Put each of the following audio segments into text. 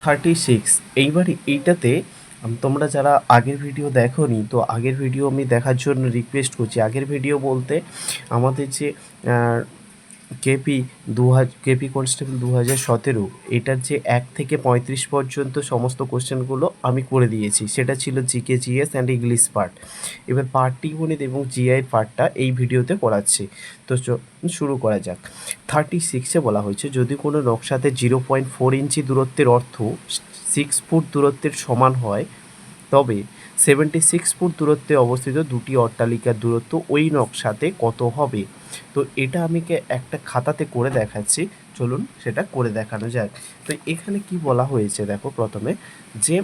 36। এইবারে এইটাতে তোমরা যারা আগের ভিডিও দেখোনি তো আগের ভিডিও আমি দেখার জন্য রিকোয়েস্ট করছি। আগের ভিডিও বলতে আমাদের যে কেপি কেপি কনস্টেবল 2017 এটার যে 1 থেকে 35 পর্যন্ত সমস্ত কোশ্চেনগুলো আমি করে দিয়েছি। সেটা ছিল GK, GS and English part. এবার পাটিগণিত এবং জিআইয়ের পার্টটা এই ভিডিওতে করাচ্ছি। তো শুরু করা যাক। 36-এ বলা হয়েছে যদি কোনো নকশাতে 0.4 ইঞ্চি দূরত্বের অর্থ 6 ফুট দূরত্বের সমান হয় তবে 76 ফুট দূরত্বে অবস্থিত দুটি অট্টালিকার দূরত্ব ওই নকশাতে কত হবে। তো এটা আমি একটা খাতাতে করে দেখাচ্ছি, চলুন সেটা করে দেখানো যাক। তো এখানে কি বলা হয়েছে দেখো, প্রথমে যে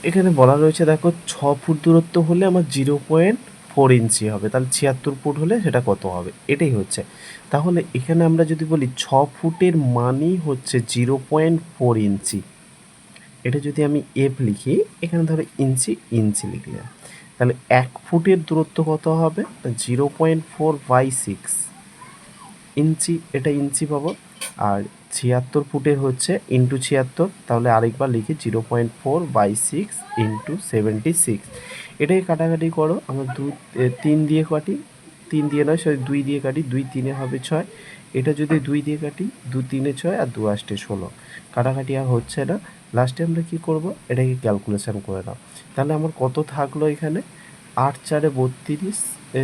এখানে বলা রয়েছে দেখো 6 ফুট দূরত্ব হলে আমার 0.4 ইঞ্চি হবে, তাহলে 76 ফুট হলে সেটা কত হবে, এটাই হচ্ছে। তাহলে এখানে আমরা যদি বলি 6 ফুটের মানই হচ্ছে 0.4 ইঞ্চি, এটা যদি আমি এফ লিখি, এখানে ধরো ইঞ্চি ইঞ্চি লিখলে, তাহলে 1 ফুটের দূরত্ব কত হবে, 0.4/6 ইঞ্চি, এটা ইঞ্চি পাবো। আর 76 ফুটের হচ্ছে ইন্টু 76, তাহলে আরেকবার লিখি 0.4/6 ইন্টু 76। এটাকে কাটাকাটি করো, আমরা 3 দিয়ে কাটি, 3 দিয়ে নয় সরি 2 দিয়ে কাটি, 2 3-এ হবে 6। এটা যদি 2 দিয়ে কাটি, 2 3-এ 6 আর 2 8-এ 16, কাটাকাটি আর হচ্ছে না। লাস্টে আমরা কী করব, এটাকে ক্যালকুলেশান করে নাও। তাহলে আমার কত থাকলো এখানে, 8 4-এ 32,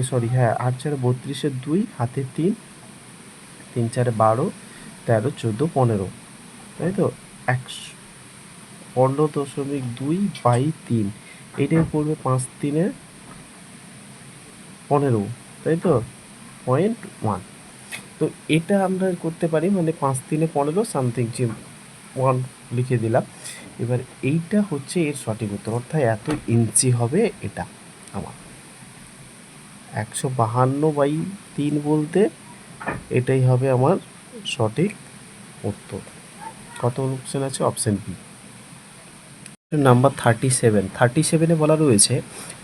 সরি হ্যাঁ 8 4-এ 32-এর 2 হাতে 3, 3 4-এ 12, 13 14 15, তাই তো 15.2/3, এইটাই পড়বে 5 3-এ 15, তাই তো 0.1। তো এটা আমরা করতে পারি, মানে 5 3-এ 15 সামথিং যে 1 লিখে দিলাম। এবার এইটা হচ্ছে এর সঠিক উত্তর, অর্থাৎ এত ইঞ্চি হবে এটা আমার 152/3 বলতে এটাই হবে আমার সঠিক উত্তর। কত অপশান আছে, অপশান বি। নাম্বার 37-এ বলা রয়েছে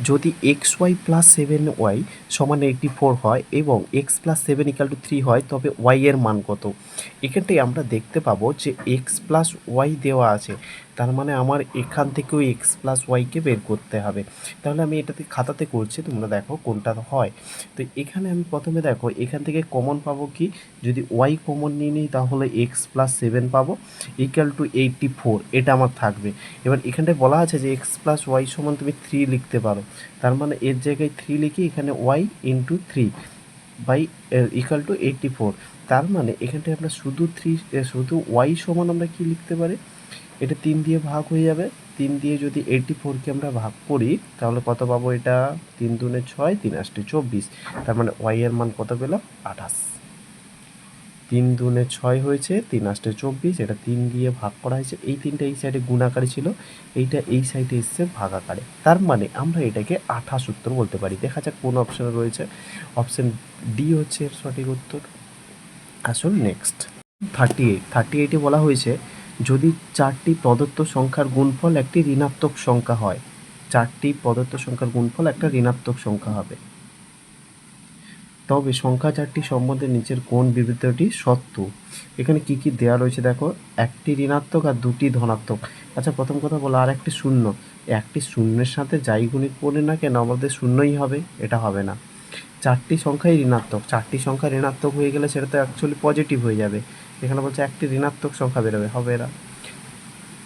যদি XY প্লাস 7Y সমান 84 হয় এবং X প্লাস 7 = 3 হয় তবে Y এর মান কত। এখানটায় আমরা দেখতে পাবো যে X প্লাস Y দেওয়া আছে, তার মানে আমার এখান থেকেও X প্লাস ওয়াইকে বের করতে হবে। তাহলে আমি এটাতে খাতাতে করছি, তোমরা দেখো কোনটা হয়। তো এখানে আমি প্রথমে দেখো এখান থেকে কমন পাবো কি, যদি Y কমন নিয়ে নিই তাহলে X প্লাস 7 পাবো = 84, এটা আমার থাকবে। এবার এখানটায় বলা আছে যে X প্লাস ওয়াই সমান তুমি 3 লিখতে পারো, তার মানে এর জায়গায় 3 লিখি, এখানে Y × 3 = 84। তার মানে এখানটায় আমরা শুধু শুধু Y সমান আমরা কি লিখতে পারি, এটা 3 দিয়ে ভাগ হয়ে যাবে। 3 দিয়ে যদি 84-কে আমরা ভাগ করি তাহলে কত পাবো, এটা 3 2 6, 3 8 24, তার মানে Y এর মান কত পেলাম, 28। 3 2 6 হয়েছে, 3 8 24, এটা 3 দিয়ে ভাগ করা হয়েছে, এই 3টা এই সাইডে গুণ আকারে ছিল, এইটা এই সাইডে এসছে ভাগ আকারে, তার মানে আমরা এটাকে 28 উত্তর বলতে পারি। দেখা যাক কোন অপশানে রয়েছে, অপশান ডি হচ্ছে এর সঠিক উত্তর। আসুন নেক্সট 38-এ বলা হয়েছে যদি 4টি প্রদত্ত সংখ্যার গুণফল একটি ঋণাত্মক সংখ্যা হয়, 4টি প্রদত্ত সংখ্যার গুণফল একটা ঋণাত্মক সংখ্যা হবে, তবে সংখ্যা 4টি সম্বন্ধে নিচের কোন বিবৃতিটি সত্য। এখানে কি কি দেওয়া রয়েছে দেখো, একটি ঋণাত্মক আর দুটি ধনাত্মক। আচ্ছা প্রথম কথা বলো, আর একটি শূন্য, একটি শূন্যের সাথে যাই গুণিত পড়ে না কেন আমাদের শূন্যই হবে, এটা হবে না। 4টি সংখ্যাই ঋণাত্মক, 4টি সংখ্যা ঋণাত্মক হয়ে গেলে সেটা তো অ্যাকচুয়ালি পজিটিভ হয়ে যাবে। এখানে বলছে একটি ঋণাত্মক সংখ্যা বেরোবে, হবে না,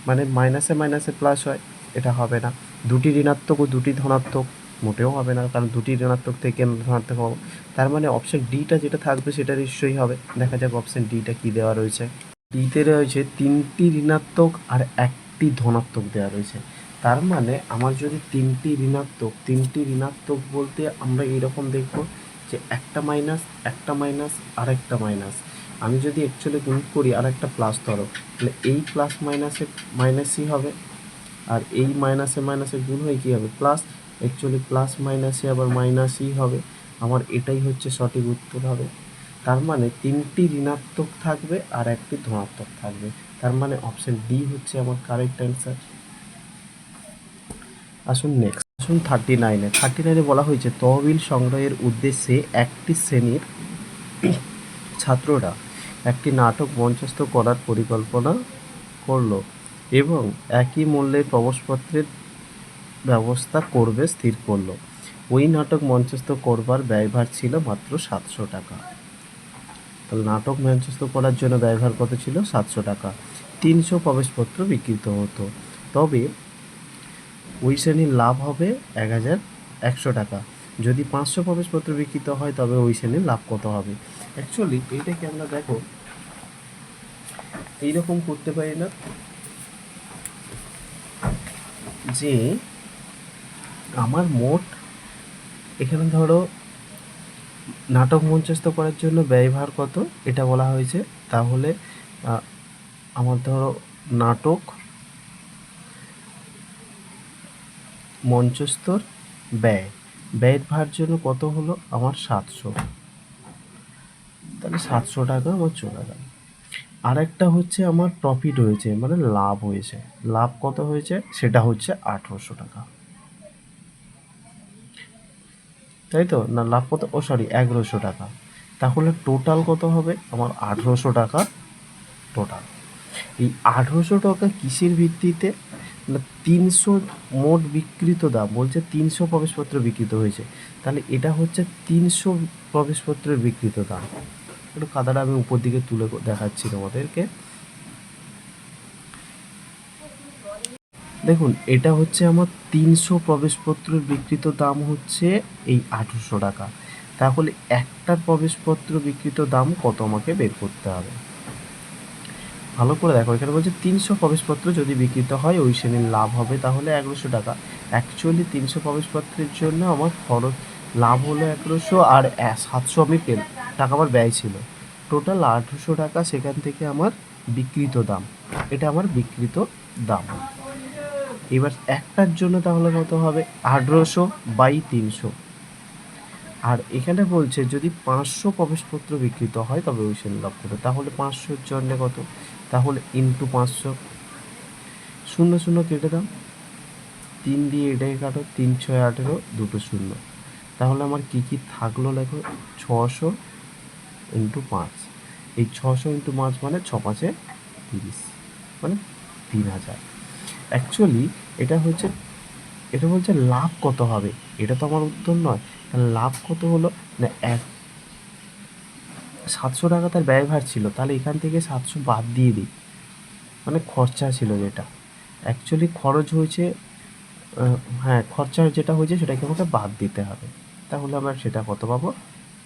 মানে মাইনাসে মাইনাসে প্লাস হয়, এটা হবে না। দুটি ঋণাত্মক ও দুটি ধনাত্মক, মোটেও হবে না, কারণ দুটি ঋণাত্মক থেকে ধনাত্মক পাবো। তার মানে অপশান ডিটা যেটা থাকবে সেটা নিশ্চয়ই হবে। দেখা যাক অপশান ডিটা কী দেওয়া রয়েছে। ডিতে রয়েছে 3টি ঋণাত্মক আর একটি ধনাত্মক দেওয়া রয়েছে, তার মানে আমার যদি 3টি ঋণাত্মক বলতে আমরা এইরকম দেখব যে একটা মাইনাস একটা মাইনাস আর একটা মাইনাস, আমি যদি অ্যাকচুয়ালি গুণ করি আর একটা প্লাস ধরো, তাহলে এই প্লাস মাইনাসে মাইনাসই হবে, আর এই মাইনাসে মাইনাসে গুণ হয়ে কী হবে, প্লাস, অ্যাকচুয়ালি প্লাস মাইনাসে আবার মাইনাসই হবে, আমার এটাই হচ্ছে সঠিক উত্তর হবে। তার মানে 3টি ঋণাত্মক থাকবে আর একটি ধনাত্মক থাকবে, তার মানে অপশান ডি হচ্ছে আমার কারেক্ট অ্যান্সার। আসুন নেক্সট, আসুন 39-এ বলা হয়েছে তহবিল সংগ্রহের উদ্দেশ্যে একটি শ্রেণীর ছাত্ররা একটি নাটক মঞ্চস্থ করার পরিকল্পনা করলো এবং একই মূল্যের প্রবেশপত্রের ব্যবস্থা করবে স্থির করলো। ওই নাটক মঞ্চস্থ করবার ব্যয়ভার ছিল মাত্র 700 টাকা। তাহলে নাটক মঞ্চস্থ করার জন্য ব্যয়ভার কত ছিল? 700 টাকা। 300 প্রবেশপত্র বিক্রিত হতো, তবে ওই শ্রেণীর লাভ হবে 1100 টাকা। যদি 500 প্রবেশপত্র বিক্রিত হয় তবে ওই শ্রেণীর লাভ কত হবে? অ্যাকচুয়ালি এইটাকে আমরা দেখো এইরকম করতে পারি না যে আমার মোট এখানে ধরো নাটক মঞ্চস্থ করার জন্য ব্যয়ভার কত এটা বলা হয়েছে, তাহলে আমার ধরো নাটক মঞ্চস্থর ব্যয়ের ভার জন্য কত হলো আমার 700, তাহলে 700 টাকা আমার চলে গেল। আর একটা হচ্ছে আমার প্রফিট হয়েছে, মানে লাভ হয়েছে। লাভ কত হয়েছে? সেটা হচ্ছে 1800 টাকা, তাই তো? না, লাভ কত? 1100 টাকা। তাহলে টোটাল কত হবে আমার? 1800 টাকা টোটাল। এই 1800 টাকা কিসের ভিত্তিতে? না, 300 মোট বিক্রিত দাম বলছে 300 প্রবেশপত্র বিক্রিত হয়েছে, তাহলে এটা হচ্ছে 300 প্রবেশপত্রের বিক্রিত দাম। একটু খাতাটা আমি উপর দিকে তুলে দেখাচ্ছি তোমাদেরকে। দেখুন, এটা হচ্ছে আমার 300 প্রবেশপত্রের বিক্রিত দাম হচ্ছে এই 1800 টাকা। তাহলে একটার প্রবেশপত্র বিক্রিত দাম কত আমাকে বের করতে হবে? ভালো করে দেখো, এখানে বলছে 300 প্রবেশপত্র যদি বিক্রিত হয় ওই শ্রেণীর লাভ হবে তাহলে 1100 টাকা। অ্যাকচুয়ালি 300 প্রবেশপত্রের জন্য আমার খরচ লাভ হলো 1100, আর 700 আমি টাকা আমার ব্যয় ছিল। টোটাল 1800 টাকা সেখান থেকে আমার বিক্রিত দাম, এটা আমার বিক্রিত দাম। এবার একটার জন্য তাহলে কত হবে? 1800/300। আর এখানে বলছে যদি 500 প্রবেশপত্র বিক্রিত হয় তবে ওই শ্রেণী লাভ করবে, তাহলে 500-র জন্য কত? তাহলে ইন্টু 500, 0 0 কেটে দাও, 3 দিয়ে এটাকে কাটো, 3 6 18, দুটো 0। তাহলে আমার কী কী থাকলো লেখো, 600 ইন্টু 5। এই 600 ইন্টু 5 মানে 6 5 30, মানে 3000। অ্যাকচুয়ালি এটা বলছে লাভ কত হবে, এটা তো আমার উত্তর নয়। তাহলে লাভ কত হলো? না 700 টাকা তার ব্যয়ভার ছিল, তাহলে এখান থেকে 700 বাদ দিয়ে দিই, মানে খরচা ছিল যেটা। অ্যাকচুয়ালি খরচ হয়েছে, হ্যাঁ, খরচা যেটা হয়েছে সেটাকে আমাকে বাদ দিতে হবে। তাহলে আমরা সেটা কত পাবো?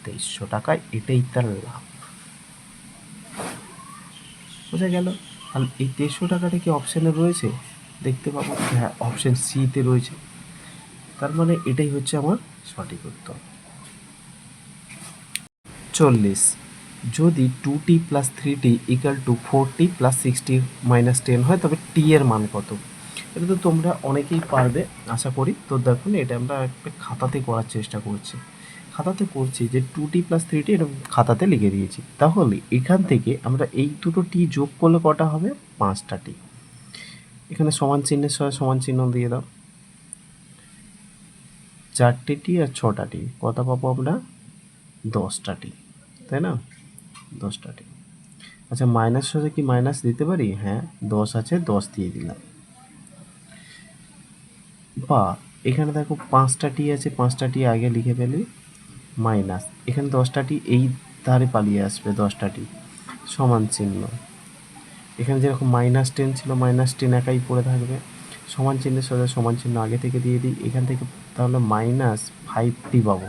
2300 টাকায়। এটাই তার লাভ। বোঝা গেল? তাহলে এই 2300 টাকাটা কি অপশানে রয়েছে? দেখতে পাবো, হ্যাঁ, অপশান সিতে রয়েছে। তার মানে এটাই হচ্ছে আমার সঠিক উত্তর। 40, যদি 2t + 3t = 4t + 6t - 10 হয় তবে t এর মান কত? এটা তো তোমরা অনেকেই পারবে আশা করি। তো দেখুন, এটা আমরা একটা খাতাতে করার চেষ্টা করছি। খাতাতে করছি যে 2t + 3t এরকম খাতাতে লিখে দিয়েছি। তাহলে এখান থেকে আমরা এই দুটো টি যোগ করলে কটা হবে? 5টা টি। এখানে সমান চিহ্নের সঙ্গে সমান চিহ্ন দিয়ে দাও। 4টে টি আর 6টা টি, কত পাবো আমরা? 10টা টি, তাই না? 10টা টি। আচ্ছা, মাইনাস সাথে কি মাইনাস দিতে পারি? হ্যাঁ, 10 আছে, 10 দিয়ে দিলাম। বা এখানে দেখো 5টা টি আছে, 5টা টি আগে লিখে ফেলি, মাইনাস এখানে 10টা টি এই ধারে পালিয়ে আসবে, 10টা টি সমান চিহ্ন। এখানে যেরকম -10 ছিল, -10 একাই পড়ে থাকবে। সমান চিহ্নের সাথে সমান চিহ্ন আগে থেকে দিয়ে দিই। এখান থেকে তাহলে -5t পাবো।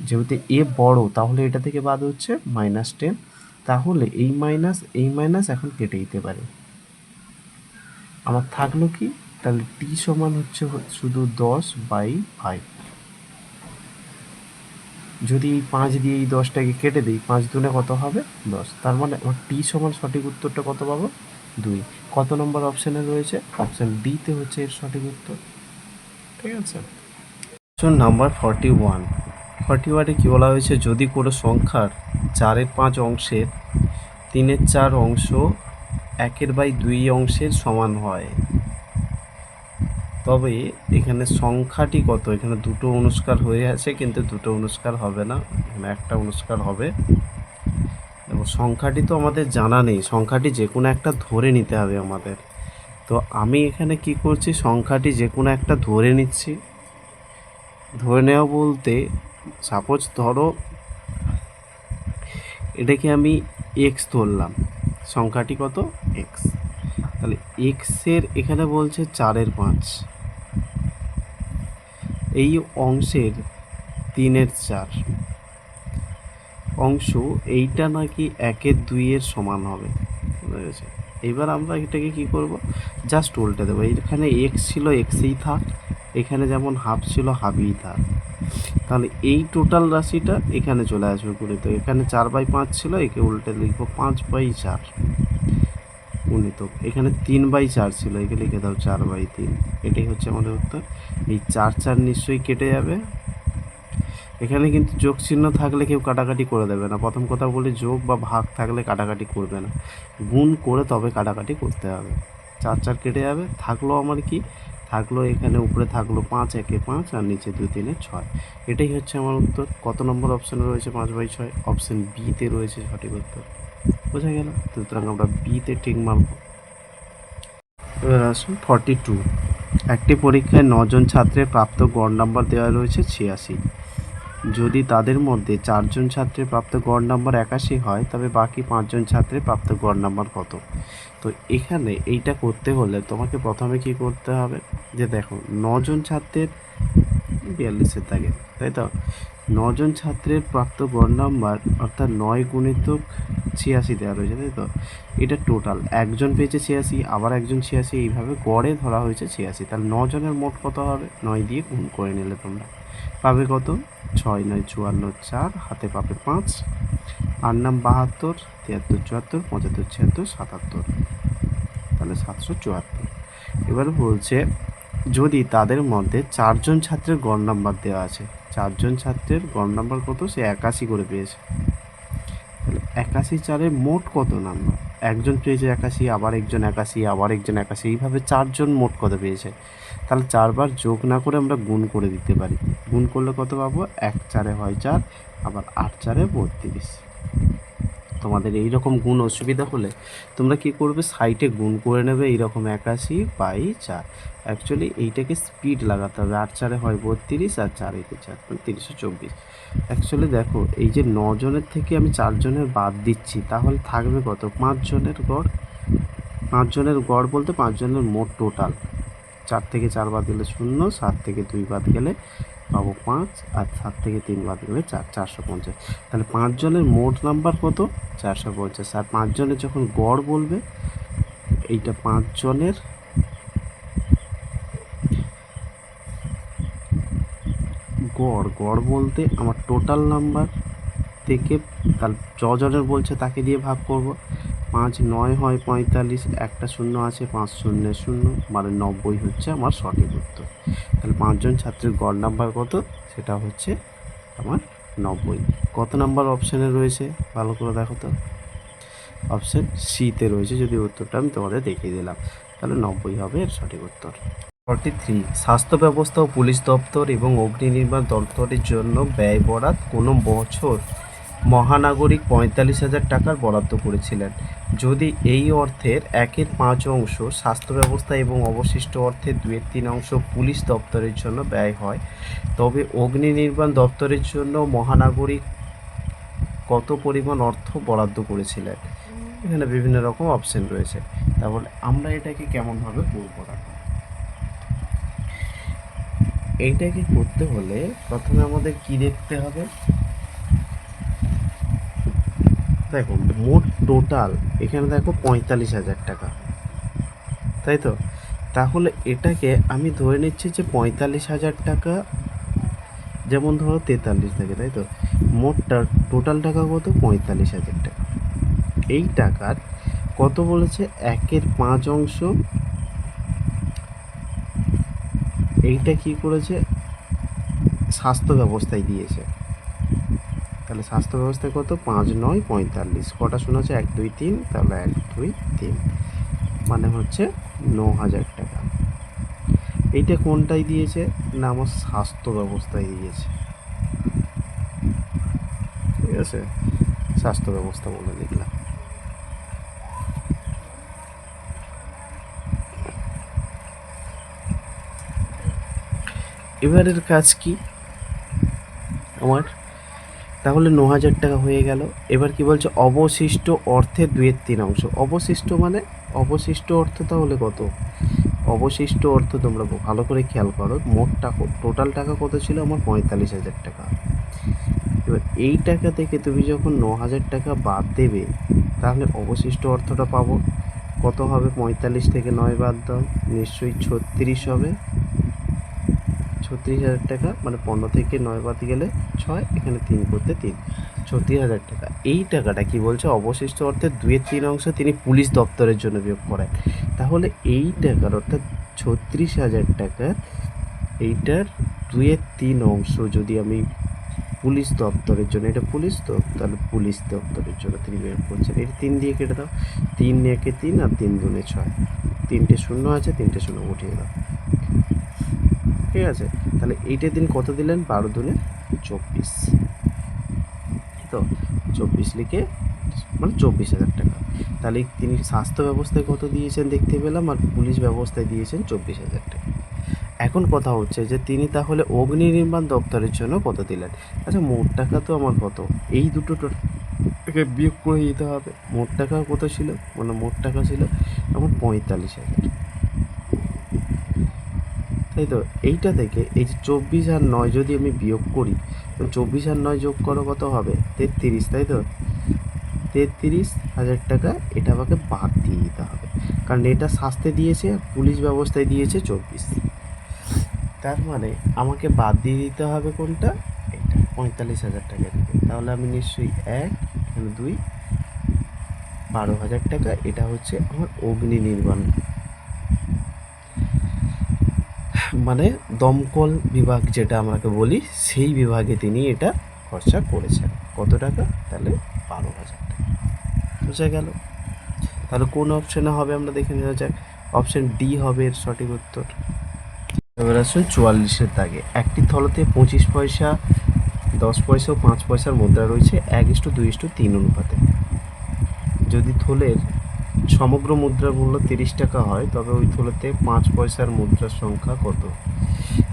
যেহেতু এ বড়, তাহলে এটা থেকে বাদ হচ্ছে -10। তাহলে এই মাইনাস এখন কেটে দিতে পারে। আমার থাকলো কি? তাহলে টি সমান হচ্ছে শুধু 10/5। যদি এই 5 দিয়ে এই 10টাকে কেটে দিই, 5 দুনে কত হবে? 10। তার মানে আমার টি সমান সঠিক উত্তরটা কত পাবো? 2। কত নম্বর অপশানে রয়েছে? অপশান ডিতে হচ্ছে এর সঠিক উত্তর। ঠিক আছে। Option number 41। 41-এ কী বলা হয়েছে? যদি কোনো সংখ্যার 4/5 অংশের 3/4 অংশ 1/2 অংশের সমান হয়, তবে এখানে সংখ্যাটি কত? এখানে দুটো অনুষ্কার হয়ে আছে, কিন্তু দুটো অনুষ্কার হবে না, এখানে একটা অনুষ্কার হবে। সংখ্যাটি তো আমাদের জানা নেই, সংখ্যাটি যে কোনো একটা ধরে নিতে হবে আমাদের। তো আমি এখানে কি করছি, সংখ্যাটি যে কোনো একটা ধরে নিচ্ছি। ধরে নেওয়া বলতে সাপোজ ধরো এটাকে আমি এক্স ধরলাম, সংখ্যাটি কত এক্স। তাহলে এক্সের এখানে বলছে 4/5, এই অংশের 3/4 অংশ এইটা নাকি 1/2 সমান হবে, বুঝা গেছে? এবার আমরা এটাকে কি করব, জাস্ট উল্টে দেবো। এখানে এক্স ছিল এক্সেই থাক, এখানে যেমন হাফ ছিল হাফই থাক। তাহলে এই টোটাল রাশিটা এখানে চলে আসবে ঘুরে। তো এখানে 4/5 ছিল, একে উল্টে লিখবো 5/4 গুণিত এখানে 3/4 ছিল, একে লিখে দাও 4/3। এটাই হচ্ছে আমাদের উত্তর। এই 4 নিশ্চয়ই কেটে যাবে। এখানে কিন্তু যোগ চিহ্ন থাকলে কেউ কাটাকাটি করে দেবে না। প্রথম কথা বলি, যোগ বা ভাগ থাকলে কাটাকাটি করবে না, গুণ করে তবে কাটাকাটি করতে হবে। 4 কেটে যাবে, থাকলো আমার কি, থাকলো এখানে উপরে থাকলো 5, 1 5 আর নিচে 2 3 6। এটাই হচ্ছে আমার উত্তর। কত নম্বর অপশানে রয়েছে 5/6? অপশান বিতে রয়েছে সঠিক উত্তর। বোঝা গেল? সুতরাং আমরা বিতে ঠিক মারব। এবার আসুন 42। একটি পরীক্ষায় 9 জন ছাত্রের প্রাপ্ত গড় নাম্বার দেওয়া রয়েছে 86। যদি তাদের মধ্যে 4 জন ছাত্রের প্রাপ্ত গড় নাম্বার 81 হয়, তবে বাকি 5 জন ছাত্রের প্রাপ্ত গড় নাম্বার কত? তো এখানে এইটা করতে হলে তোমাকে প্রথমে কি করতে হবে, যে দেখো 9 জন ছাত্রের 42-এর দাগে, তাই তো 9 জন ছাত্রের প্রাপ্ত গড় নাম্বার অর্থাৎ 9 গুণিতক 86 দেওয়া রয়েছে, তাই তো। এটা টোটাল, একজন পেয়েছে 86, আবার একজন 86, এইভাবে গড়ে ধরা হয়েছে 86। তাহলে 9 জনের মোট কত হবে, 9 দিয়ে গুণ করে নিলে তোমরা পাবে কত, 6 9 54 4, হাতে পাবে 5, 8 নাম 72, 73 74 75 76 77, তাহলে 774। এবার বলছে যদি তাদের মধ্যে 4 জন ছাত্রের গড় নাম্বার দেওয়া আছে, 4 জন ছাত্রের গড় নাম্বার কত, সে 81 করে পেয়েছে। তাহলে 81 4-এর মোট কত নাম্বার, একজন পেয়েছে 81, আবার একজন 81, আবার একজন 81, এইভাবে 4 জন মোট কত পেয়েছে। তাহলে 4 বার যোগ না করে আমরা গুণ করে দিতে পারি। গুণ করলে কত পাবো, 1 4-এ হয় 4, আবার 8 4-এ 32। তোমাদের এই রকম গুণ অসুবিধা হলে তোমরা কি করবে, সাইটে গুণ করে নেবে এইরকম 81/4। অ্যাকচুয়ালি এইটাকে স্পিড লাগাতে হবে, 8 4-এ হয় 32 আর 4 একে 4, 324। অ্যাকচুয়ালি দেখো এই যে 9 জনের থেকে আমি 4 জনের বাদ দিচ্ছি, তাহলে থাকবে কত, 5 জনের গড়। 5 জনের গড় বলতে 5 জনের মোট টোটাল। 4 থেকে 4 বাদ গেলে 0, 7 থেকে 2 বাদ গেলে পাবো 5, আর 7 থেকে 3 বাদ গেলে 4, 450। তাহলে 5 জনের মোট নাম্বার কত, 450। আর 5 জনের যখন গড় বলবে, এইটা 5 জনের গড়, গড় বলতে আমার টোটাল নাম্বার থেকে, তার জনের বলছে তাকে দিয়ে ভাগ করব। 5 9 হয় 45, একটা শূন্য আছে, 5 0 0, মানে 90 হচ্ছে আমার সঠিক উত্তর। তাহলে 5 জন ছাত্রের গড় নাম্বার কত, সেটা হচ্ছে আমার 90। কত নাম্বার অপশানে রয়েছে ভালো করে দেখো তো, অপশান সিতে রয়েছে, যদি উত্তরটা আমি তোমাদের দেখিয়ে দিলাম। তাহলে 90 হবে এর সঠিক উত্তর। 43। স্বাস্থ্য ব্যবস্থা ও পুলিশ দপ্তর এবং অগ্নি নির্মাণ দপ্তরের জন্য ব্যয় বরাদ কোনো বছর মহানাগরিক 45,000 টাকার বরাদ্দ করেছিলেন। যদি এই অর্থের 1/5 অংশ স্বাস্থ্য ব্যবস্থা এবং অবশিষ্ট অর্থের 2/3 অংশ পুলিশ দপ্তরের জন্য ব্যয় হয়, তবে অগ্নি নির্মাণ দপ্তরের জন্য মহানাগরিক কত পরিমাণ অর্থ বরাদ্দ করেছিলেন? এখানে বিভিন্ন রকম অপশন রয়েছে। তাহলে আমরা এটাকে কেমনভাবে করবো, এইটাকে করতে হলে প্রথমে আমাদের কি দেখতে হবে, দেখো মোট টোটাল এখানে দেখো 45,000 টাকা, তাই তো। তাহলে এটাকে আমি ধরে নিচ্ছি যে 45,000 টাকা, যেমন ধরো 43 থেকে, তাই তো। মোট টোটাল টাকা কত, 45,000 টাকা। এই টাকার কত বলেছে, 1/5 অংশ, এইটা কি করেছে, স্বাস্থ্য ব্যবস্থায় দিয়েছে। তাহলে স্বাস্থ্য ব্যবস্থায় কত, 5 9 45, কটা শূন্য আছে, 1 2 3, তাহলে 1 2 3, মানে হচ্ছে 9,000 টাকা। এইটা কোনটাই দিয়েছে না, আমার স্বাস্থ্য ব্যবস্থায় দিয়েছে, ঠিক আছে। স্বাস্থ্য ব্যবস্থা বলে লিখলাম। এবারের কাজ কি আমার, তাহলে 9,000 টাকা হয়ে গেল। এবার কি বলছে, অবশিষ্ট অর্থের 2/3 অবশিষ্ট মানে অবশিষ্ট অর্থ তাহলে কত, অবশিষ্ট অর্থ তোমরা ভালো করে খেয়াল করো। মোট টাকা, টোটাল টাকা কত ছিল আমার, 45,000 টাকা। এবার এই টাকা থেকে তুমি যখন 9,000 টাকা বাদ দেবে, তাহলে অবশিষ্ট অর্থটা পাবো। কত হবে, 45 থেকে 9 বাদ দাও, নিশ্চয়ই 36 হবে। 36,000 টাকা, মানে 15 থেকে 9 বাদ গেলে 6, এখানে 3 করতে 3, 36,000 টাকা। এই টাকাটা কি বলছে, অবশিষ্ট অর্থের 2/3 তিনি পুলিশ দপ্তরের জন্য বিয়োগ করেন। তাহলে এই টাকার অর্থাৎ 36,000 টাকা, এইটার 2/3 যদি আমি পুলিশ দপ্তরের জন্য, এটা পুলিশ তো, তাহলে পুলিশ দপ্তরের জন্য তিনি বিয়োগ করছেন। এটা 3 দিয়ে কেটে দাও, 3 একে 3 আর 3 দুনে 6, 3টে শূন্য আছে, 3টে শূন্য উঠিয়ে দাও, ঠিক আছে। তাহলে এইটা দিন কত দিলেন, 12 দুনে 24, তো 24 লিখে মানে 24,000 টাকা। তাহলে তিনি স্বাস্থ্য ব্যবস্থায় কত দিয়েছেন দেখতে পেলাম, আর পুলিশ ব্যবস্থায় দিয়েছেন 24,000 টাকা। এখন কথা হচ্ছে যে তিনি তাহলে অগ্নি নির্মাণ দপ্তরের জন্য কত দিলেন। আচ্ছা, মোট টাকা তো আমার কত, এই দুটো টাকা বিয়োগ করে দিতে হবে। মোট টাকা কত ছিল, মানে মোট টাকা ছিল আমার 45,000, তাই তো। এইটা থেকে এই যে 24 আর 9 যদি আমি বিয়োগ করি, 24 আর 9 যোগ করো কত হবে, 33, তাই তো। 33,000 টাকা এটা আমাকে বাদ দিয়ে দিতে হবে, কারণ এটা শাস্তে দিয়েছে আর পুলিশ ব্যবস্থায় দিয়েছে 24। তার মানে আমাকে বাদ দিয়ে দিতে হবে কোনটা, এটা 45,000 টাকা থেকে। তাহলে আমি নিশ্চয়ই 1, এখানে 2, 12,000 টাকা। এটা হচ্ছে আমার অগ্নি নির্বাণ, মানে দমকল বিভাগ যেটা আমরাকে বলি, সেই বিভাগে তিনি এটা খরচা করেছেন। কত টাকা, তাহলে 12,000 টাকা। বুঝা গেল। তাহলে কোন অপশানে হবে আমরা দেখে নেওয়া যাক। অপশান ডি হবে এর সঠিক উত্তর। এবার আসুন 44-এর দাগে। একটি থলেতে 25 পয়সা, 10 পয়সা ও 5 পয়সার মুদ্রা রয়েছে 1:2:3 অনুপাতে। যদি থলের সমগ্র মুদ্রার মূল্য 30 টাকা হয়, তবে ওই থলেতে 5 পয়সার মুদ্রার সংখ্যা কত।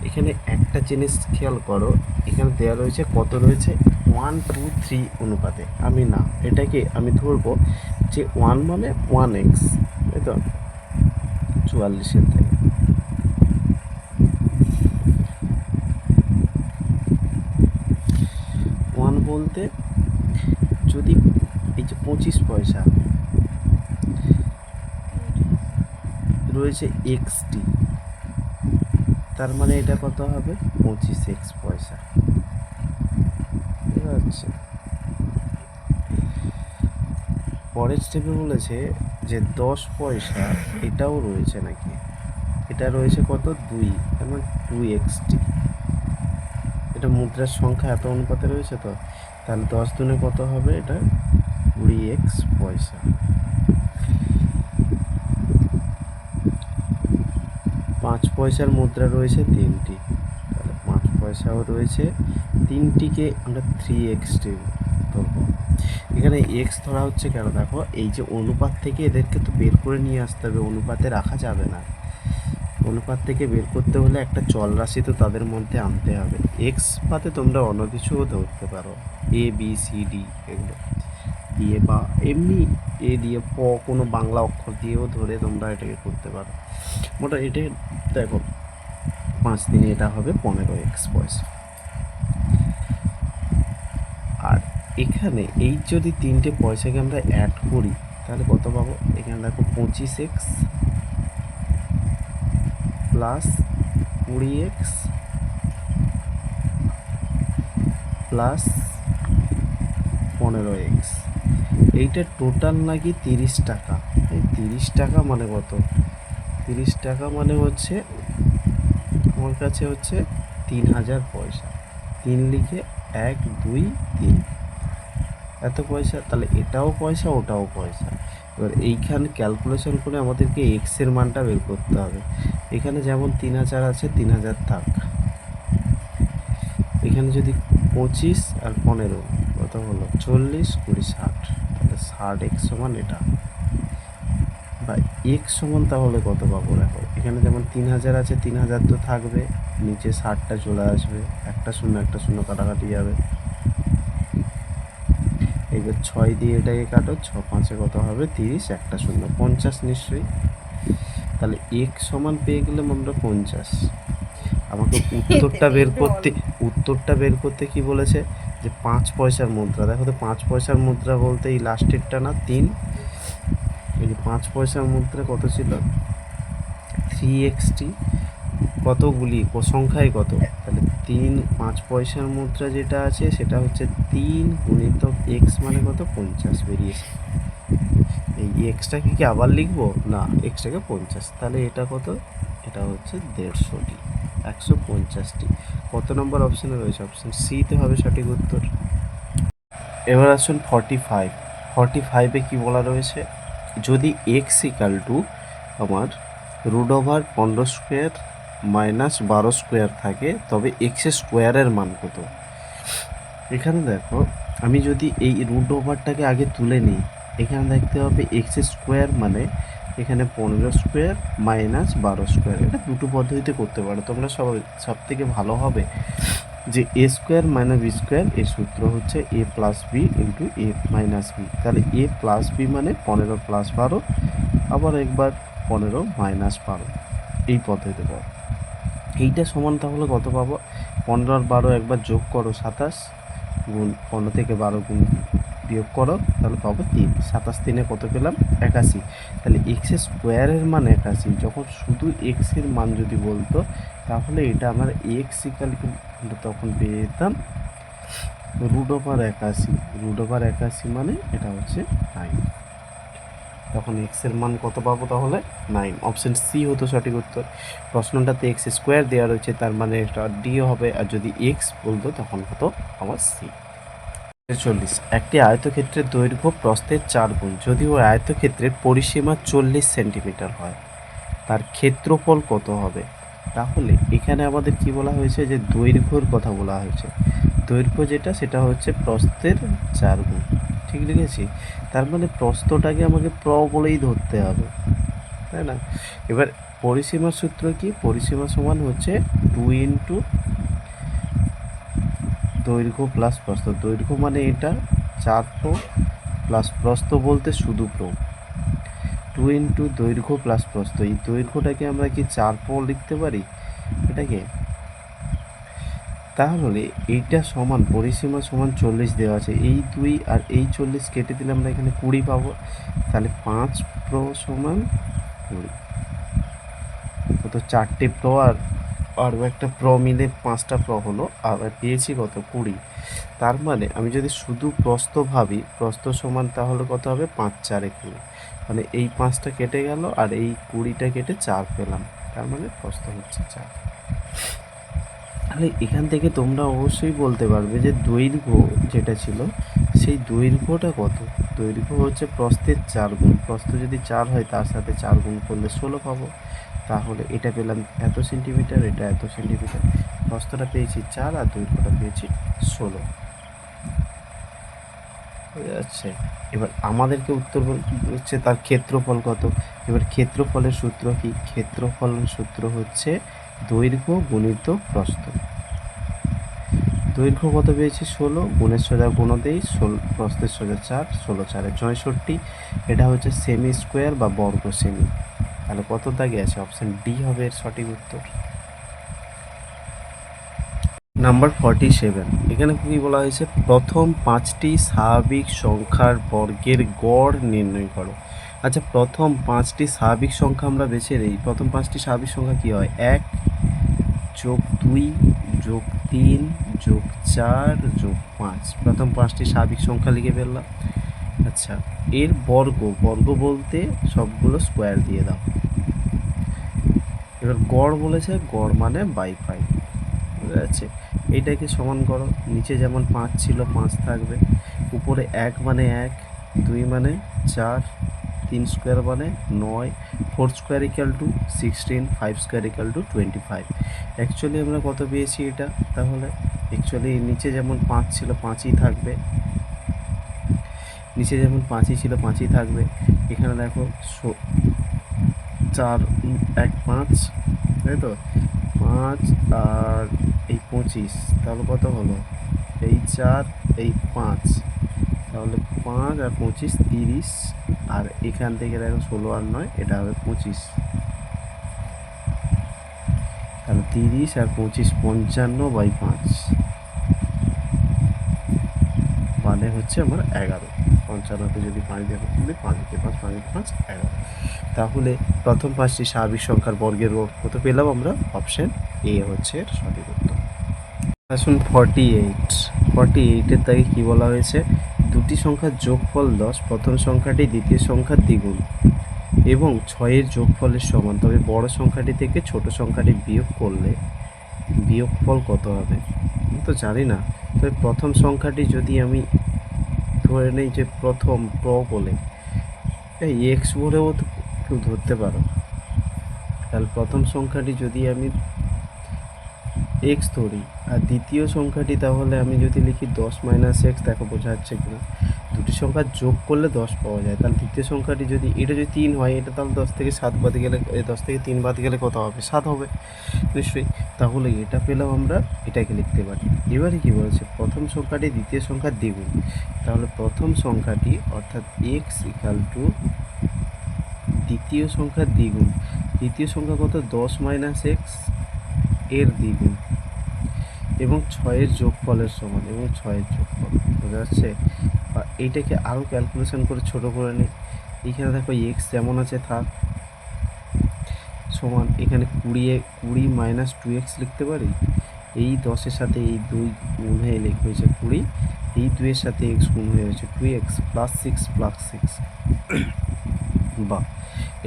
এখানে একটা জিনিস খেয়াল করো, এখানে দেওয়া রয়েছে কত রয়েছে, 1:3 অনুপাতে। আমি না, এটাকে আমি ধরবো যে 1 মানে 1x, তাই তো। 44-এর থেকে 1 বলতে, যদি এই যে 25 পয়সা রয়েছে এক্সটি, তার মানে এটা কত হবে, 25x পয়সা, ঠিক আছে। পরের স্টেপে বলেছে যে 10 পয়সা এটাও রয়েছে নাকি, এটা রয়েছে কত, 2, তার মানে 2xt। এটা মুদ্রার সংখ্যা এত অনুপাতে রয়েছে তো, তাহলে 10 দুনে কত হবে, এটা 20x পয়সা। 5 পয়সার মুদ্রা রয়েছে 3টি, তাহলে 5 পয়সাও রয়েছে, 3টিকে আমরা 3xt ধরবো। এখানে এক্স ধরা হচ্ছে কেন, দেখো এই যে অনুপাত থেকে এদেরকে তো বের করে নিয়ে আসতে হবে, অনুপাতে রাখা যাবে না। অনুপাত থেকে বের করতে হলে একটা চল রাশি তো তাদের মধ্যে আনতে হবে। এক্স পাতে তোমরা অন্য কিছুও ধরতে পারো, এ বি সি ডি এগুলো দিয়ে, বা এমনি এ দিয়ে কোনো বাংলা অক্ষর দিয়েও ধরে তোমরা এটাকে করতে পারো। মোটা এটা দেখো 5 দিনে এটা হবে 15x পয়সা। আর এখানে এই যদি 3টে পয়সাকে আমরা অ্যাড করি, তাহলে কত পাবো, এখানে দেখো 25x plus 20x plus 15x, এইটা টোটাল নাকি 30 টাকা। এই 30 টাকা মানে কত, 30 টাকা মানে হচ্ছে আমার কাছে হচ্ছে 3,000 পয়সা। 3 লিখে 1, 2, 3 এত পয়সা, তাহলে এটাও পয়সা ওটাও পয়সা। এবার এইখানে ক্যালকুলেশন করে আমাদেরকে এক্সের মানটা বের করতে হবে। এখানে যেমন 3,000 আছে, 3,000 থাক। এখানে যদি 25 আর 15 কত হলো 40, 20, 60, তাহলে 60x সমান এটা, বা x সমান তাহলে কত পাবো? দেখো এখানে যেমন 3000 আছে, 3000 তো থাকবে, নিচে 60টা চলে আসবে, একটা শূন্য কাটাকাটি যাবে। এবার 6 দিয়ে এটাকে কাটো, 6 5-এ কত হবে? 30, একটা শূন্য, 50 নিশ্চয়ই। তাহলে x সমান পেয়ে গেলাম আমরা 50। আমাকে উত্তরটা বের করতে কি বলেছে? যে 5 পয়সার মুদ্রা। দেখো তো 5 পয়সার মুদ্রা বলতে এই লাস্টেরটা না, 3। এই যে 5 পয়সার মুদ্রা কত ছিল? 3xt। কতগুলি সংখ্যায় কত? তাহলে 3। 5 পয়সার মুদ্রা যেটা আছে সেটা হচ্ছে 3 গুণিতক x মানে কত? 50 বেরিয়েছে। এই এক্সটাকে কি আবার লিখবো? না, এক্সটাকে 50। তাহলে এটা কত? এটা হচ্ছে 150টি, 150টি। কত নম্বর অপশানে রয়েছে? অপশান সিতে হবে সঠিক উত্তর। এবার আসুন 45। 45-এ কী বলা রয়েছে? যদি এক্স ইকাল টু আমার √15² মাইনাস 12² থাকে, তবে এক্সের স্কোয়ারের মান কত? এখানে দেখো, আমি যদি এই √টাকে আগে তুলে নিই, এখানে দেখতে হবে এক্সের স্কোয়ার মানে এখানে 15² মাইনাস 12²। এটা দুটো পদ্ধতিতে করতে পারো তোমরা। সব থেকে ভালো হবে যে a square minus B square, এর সূত্র হচ্ছে a plus B into a minus B. তাহলে a প্লাস বি মানে 15 প্লাস 12, আবার একবার 15 মাইনাস 12, এই পদ্ধতিতে পাবো। এইটা সমান তাহলে কত পাবো? 15 আর 12 একবার যোগ করো, 27, গুণ 15 থেকে 12 গুণ বিয়োগ করো, তাহলে পাবো 3। 27 3-এ কত পেলাম? 81। তাহলে এক্সের স্কোয়ারের মান 81। যখন শুধু এক্সের মান যদি বলতো, তাহলে এটা আমার এক্স ইকাল টু, তখন পেয়ে যেতাম √81। √81 মানে এটা হচ্ছে 9। তখন এক্সের মান কত পাবো? তাহলে 9। অপশান সি হতো সঠিক উত্তর। প্রশ্নটাতে এক্স স্কোয়ার দেওয়া রয়েছে, তার মানে এটা ডি হবে, আর যদি এক্স বলতো তখন হতো আমার সি। 40। একটি আয়তক্ষেত্রের দৈর্ঘ্য প্রস্থের 4 গুণ। যদি ওই আয়তক্ষেত্রের পরিসীমা 40 সেন্টিমিটার হয়, তার ক্ষেত্রফল কত হবে? তাহলে এখানে আমাদের কি বলা হয়েছে? যে দৈর্ঘ্যর কথা বলা হয়েছে। দৈর্ঘ্য যেটা, সেটা হচ্ছে প্রস্থের 4 গুণ। ঠিক লিখেছি? তার মানে প্রস্থটাকে আমাকে বলেই ধরতে হবে, তাই না? এবার পরিসীমার সূত্র কি? পরিসীমা সমান হচ্ছে 2 ইন্টু দৈর্ঘ্য প্লাস প্রস্থ। দৈর্ঘ্য মানে এটা 4 প্রো, প্লাস প্রস্থ বলতে শুধু প্রো। 2 ইন্টু দৈর্ঘ্য প্লাস প্রস্থ। এই দৈর্ঘ্যটাকে আমরা কি 4 প্রো লিখতে পারি এটাকে? তাহলে এইটা সমান, পরিসীমা সমান 40 দেওয়া আছে। এই 2 আর এই 40 কেটে দিলে আমরা এখানে 20 পাবো। তাহলে 5 প্রো সমান 20। কত? 4টে প্রো আর আরও একটা প্রো মিলে 5টা প্রো হলো, আর পেয়েছি কত? 20। তার মানে আমি যদি শুধু প্রস্থ ভাবি, প্রস্থ সমান তাহলে কত হবে? 5 4-এ 20। মানে এই 5টা কেটে গেল আর এই 20টা কেটে 4 পেলাম, তার মানে প্রস্থ হচ্ছে 4। তাহলে এখান থেকে তোমরা অবশ্যই বলতে পারবে যে দৈর্ঘ্য যেটা ছিল, সেই দৈর্ঘ্যটা কত? দৈর্ঘ্য হচ্ছে প্রস্থের 4 গুণ। প্রস্থ যদি 4 হয়, তার সাথে 4 গুণ করলে 16 পাবো। তাহলে এটা পেলাম এত সেন্টিমিটার, এটা এত সেন্টিমিটার। প্রস্থটা পেয়েছি 4 আর দৈর্ঘ্যটা পেয়েছি 16। বুঝা যাচ্ছে? এবার আমাদেরকে উত্তর হচ্ছে তার ক্ষেত্রফল কত। এবার ক্ষেত্রফলের সূত্র কি? ক্ষেত্রফলের সূত্র হচ্ছে দৈর্ঘ্য গুণিত প্রস্থ। দৈর্ঘ্য কত পেয়েছি? 16, গুণের সোজা গুণ দেই, প্রস্থের সোজা 4, 16 4-এ 64। এটা হচ্ছে সেমি স্কোয়ার বা বর্গ সেমি। তাহলে কত দাগে আছে? অপশান ডি হবে এর সঠিক উত্তর। নাম্বার 47। এখানে কি বলা হয়েছে? প্রথম 5টি স্বাভাবিক সংখ্যার বর্গের গড় নির্ণয় করো। আচ্ছা, প্রথম 5টি স্বাভাবিক সংখ্যা আমরা বেছে নিই। প্রথম 5টি স্বাভাবিক সংখ্যা কী হয়? 1 যোগ 2 যোগ 3 যোগ 4 যোগ 5। প্রথম 5টি স্বাভাবিক সংখ্যা লিখে ফেললাম। আচ্ছা, এর বর্গ বলতে সবগুলো স্কোয়ার দিয়ে দাও। এবার গড় বলেছে, গড় মানে বাই 5। বুঝা যাচ্ছে? এইটাকে সমান করো। নিচে যেমন 5 ছিল, 5 থাকবে। উপরে 1 মানে 1, 2 মানে 4, 3 স্কোয়ার মানে 9, 4 square equal to 16, 5 square equal to 25। Actually আমরা কত পেয়েছি এটা? তাহলে অ্যাকচুয়ালি নিচে যেমন 5 ছিল, 5ই থাকবে। নিচে যেমন 5ই ছিল 5ই থাকবে। এখানে দেখো 4 1 5, তাই তো 5 আর এই 25, তাহলে কত হলো? এই 4 এই 5, তাহলে 5 আর 25 30, আর এখান থেকে দেখো 16 আর 9, এটা হবে 25। তাহলে 30 আর 25 55/5 মানে হচ্ছে আমার 11। 55তে যদি 5 দিয়ে ভাগ করি, 5 × 5 5 × 5 11। তাহলে প্রথম 5টি স্বাভাবিক সংখ্যার বর্গের কত পেলাম আমরা? অপশন এ হচ্ছে এর সঠিক উত্তর। আসুন 48। 48-এর দাগে কী বলা হয়েছে? দুটি সংখ্যার যোগফল 10, প্রথম সংখ্যাটি দ্বিতীয় সংখ্যার দ্বিগুণ এবং 6-এর যোগফলের সমান, তবে বড় সংখ্যাটি থেকে ছোট সংখ্যাটি বিয়োগ করলে বিয়োগফল কত হবে? আমি তো জানি না। তবে প্রথম সংখ্যাটি যদি আমি ধরে নেই যে প্রথম বলে, এই এক্স বলেও তো কেউ ধরতে পারো। তাহলে প্রথম সংখ্যাটি যদি আমি এক্স ধরি, আর দ্বিতীয় সংখ্যাটি তাহলে আমি যদি লিখি 10 - x, দেখো বোঝা যাচ্ছে কিনা? দুটি সংখ্যা যোগ করলে 10 পাওয়া যায়। তাহলে দ্বিতীয় সংখ্যাটি যদি এটা যদি 3 হয়, এটা তাহলে 10 থেকে 7 বাদ গেলে 10 থেকে 3 বাদ গেলে কত হবে? 7 হবে নিশ্চয়ই। তাহলে এটা পেলাম আমরা, এটাকে লিখতে পারি। এবারে কি বলেছে? প্রথম সংখ্যাটি দ্বিতীয় সংখ্যার দ্বিগুণ। তাহলে প্রথম সংখ্যাটি অর্থাৎ x = দ্বিতীয় সংখ্যার দ্বিগুণ। দ্বিতীয় সংখ্যা কত? 10 - x এর দ্বিগুণ এবং 6-এর যোগফলের সমান, এবং 6-এর যোগফল বোঝা যাচ্ছে। বা এইটাকে আরও ক্যালকুলেশন করে ছোট করে নিই। এইখানে দেখো এক্স যেমন আছে থাক, সমান এখানে 20 - 2x লিখতে পারি। এই 10-এর সাথে এই 2 গুণ হয়ে হয়েছে 20, এই 2-এর সাথে x গুণ হয়ে হয়েছে 2x + 6 + 6। বা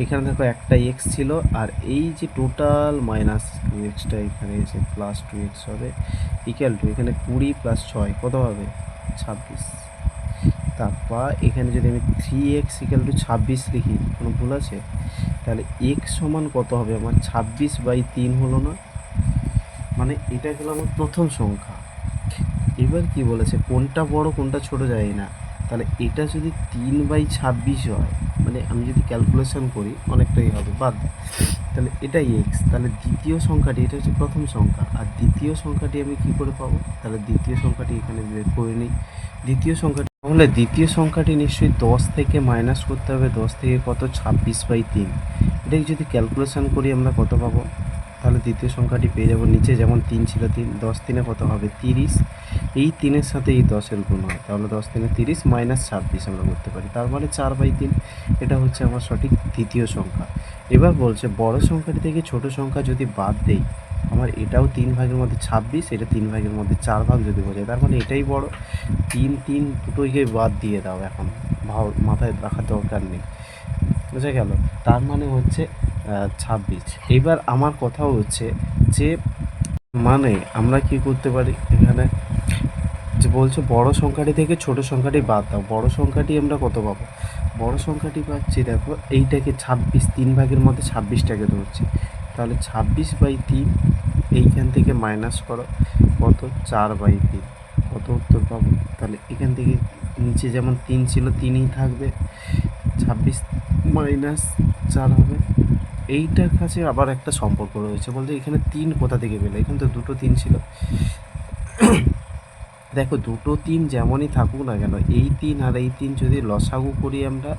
এখানে দেখো একটা এক্স ছিল, আর এই যে টোটাল -2xটা এখানে এসে +2x হবে, ইকুয়াল টু এখানে 20 + 6 কত হবে? 26। তারপর এখানে যদি আমি 3x = 26 লিখি, কোনো ভুল আছে? তাহলে x সমান কত হবে আমার? 26/3 হলো না? মানে এটা গেল আমার প্রথম সংখ্যা। এবার কি বলেছে? কোনটা বড় কোনটা ছোট যায় না। তাহলে এটা যদি 3/26 হয়, মানে আমি যদি ক্যালকুলেশন করি অনেকটাই হবে, বাদ। তাহলে এটাই এক্স। তাহলে দ্বিতীয় সংখ্যাটি, এটা হচ্ছে প্রথম সংখ্যা, আর দ্বিতীয় সংখ্যাটি আমি কি করে পাবো? তাহলে দ্বিতীয় সংখ্যাটি এখানে বের করে নিই। দ্বিতীয় সংখ্যাটি, তাহলে দ্বিতীয় সংখ্যাটি নিশ্চয়ই 10 থেকে মাইনাস করতে হবে। 10 থেকে কত? 26/3। এটাকে যদি ক্যালকুলেশন করি আমরা কত পাবো? তাহলে দ্বিতীয় সংখ্যাটি পেয়ে যাব। নিচে যেমন 3 ছিল 3, 10 3 কত হবে? 30। এই 3-এর সাথে এই 10-এর গুণ হয়, তাহলে 10 3 30 - 26 আমরা করতে পারি, তার মানে 4/3। এটা হচ্ছে আমার সঠিক দ্বিতীয় সংখ্যা। এবার বলছে বড় সংখ্যাটি থেকে ছোট সংখ্যা যদি বাদ দেই, আমার এটাও 3 ভাগের মধ্যে 26, এটা 3 ভাগের মধ্যে 4 ভাগ যদি বোঝায়, তার মানে এটাই বড়। 3 3 দুটোইকে বাদ দিয়ে দাও, এখন মাথায় রাখার দরকার নেই, বুঝা গেল? তার মানে হচ্ছে 26। এবার আমার কথা হচ্ছে যে, মানে আমরা কি করতে পারি এখানে? যে বলছে বড় সংখ্যাটি থেকে ছোট সংখ্যাটি বাদ দাও। বড় সংখ্যাটি আমরা কত পাবো? বড় সংখ্যাটি পাচ্ছি দেখো, এইটাকে 26, 3 ভাগের মধ্যে 26টাকে ধরছি, তাহলে 26/3। এইখান থেকে মাইনাস করো, কত? 4/3। কত উত্তর পাবো? তাহলে এখান থেকে নিচে যেমন 3 ছিল 3ই থাকবে, 26 - 4 হবে। এইটার কাছে আবার একটা সম্পর্ক রয়েছে, বলতে এখানে 3 কোথা থেকে পেলে? এখানে তো দুটো 3 ছিল। দেখো দুটো 3 যেমনই থাকুক না কেন, এই 3 আর এই 3 যদি লসাগু করি আমরা,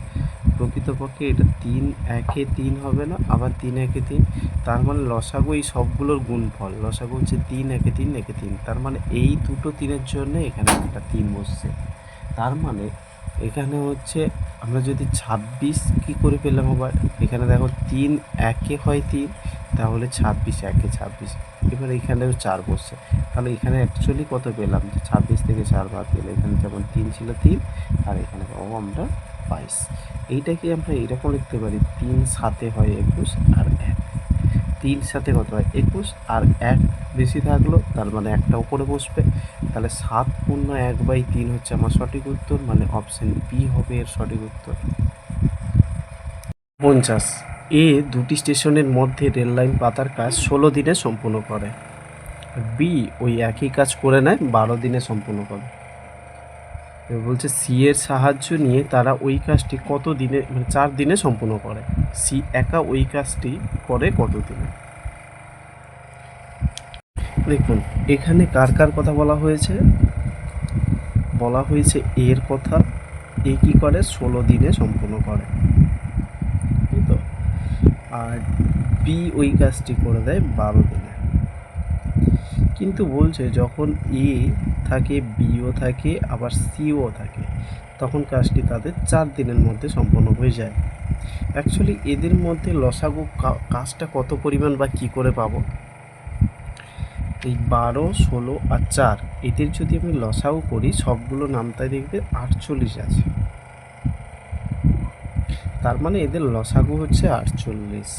প্রকৃতপক্ষে এটা 3 একে 3 হবে না, আবার 3 একে 3, তার মানে লসাগু এই সবগুলোর গুণফল। লসাগু হচ্ছে 3 একে 3 একে 3, তার মানে এই দুটো 3-এর জন্য এখানে একটা 3 বসছে। তার মানে এখানে হচ্ছে আমরা যদি 26 কী করে পেলাম আবার? এখানে দেখো 3 একে হয় 3, তাহলে 26 একে 26। এবার এখানেও 4 বসছে, তাহলে এখানে অ্যাকচুয়ালি কত পেলাম? যে 26 থেকে 4 বাদ গেলে এখানে যেমন 3 ছিল 3, আর এখানে পাবো আমরা 22। এইটাকে আমরা এরকম লিখতে পারি, 3 7 হয় 21, আর 1। 3 সাথে কত হয়? 21, আর 1 বেশি থাকলো, তার মানে একটা উপরে বসবে। তাহলে 7 পূর্ণ 1/3 হচ্ছে আমার সঠিক উত্তর, মানে অপশন বি হবে এর সঠিক উত্তর। 50। এ দুটি স্টেশনের মধ্যে রেল লাইন পাতার কাজ 16 দিনে সম্পূর্ণ করে। বি ওই একই কাজ করে নেয় 12 দিনে সম্পূর্ণ করে। এবার বলছে সি এর সাহায্য নিয়ে তারা ওই কাজটি কত দিনে, মানে 4 দিনে সম্পূর্ণ করে। সি একা ওই কাজটি করে কত দিনে। দেখুন এখানে কার কার কথা বলা হয়েছে, বলা হয়েছে এর কথা। এ কি করে 16 দিনে সম্পূর্ণ করে, তাই তো। আর বি ওই কাজটি করে দেয় 12 দিনে। কিন্তু বলছে যখন এ থাকে, বিও থাকে, আবার সিও থাকে, তখন কাজটি তাদের 4 দিনের মধ্যে সম্পন্ন হয়ে যায়। অ্যাকচুয়ালি এদের মধ্যে লসাগু কাজটা কত পরিমাণ বা কী করে পাবো, এই 12, 16 আর 4 এদের যদি আমি লসাগু করি সবগুলো নামতায় দেখবে 48 আছে, তার মানে এদের লসাগু হচ্ছে 48।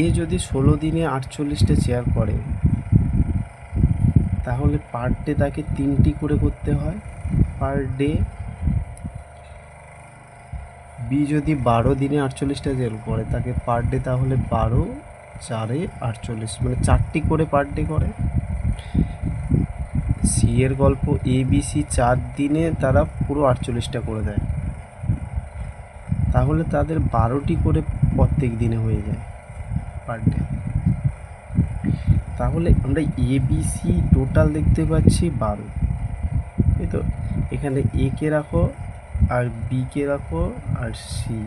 এ যদি 16 দিনে 48টা চেয়ার করে তাহলে পার ডে তাকে 3টি করে করতে হয় পার ডে। বি যদি 12 দিনে 48টা চেয়ার করে তাকে পার ডে তাহলে 12, 4-এ 48, মানে 4টি করে পার ডে করে। সি এর গল্প এ বি সি 4 দিনে তারা পুরো 48টা করে দেয়, তাহলে তাদের 12টি করে প্রত্যেক দিনে হয়ে যায় পার ডে। তাহলে আমরা এ বি সি টোটাল দেখতে পাচ্ছি 12, তাই তো। এখানে এ কে রাখো আর বি কে রাখো আর সি,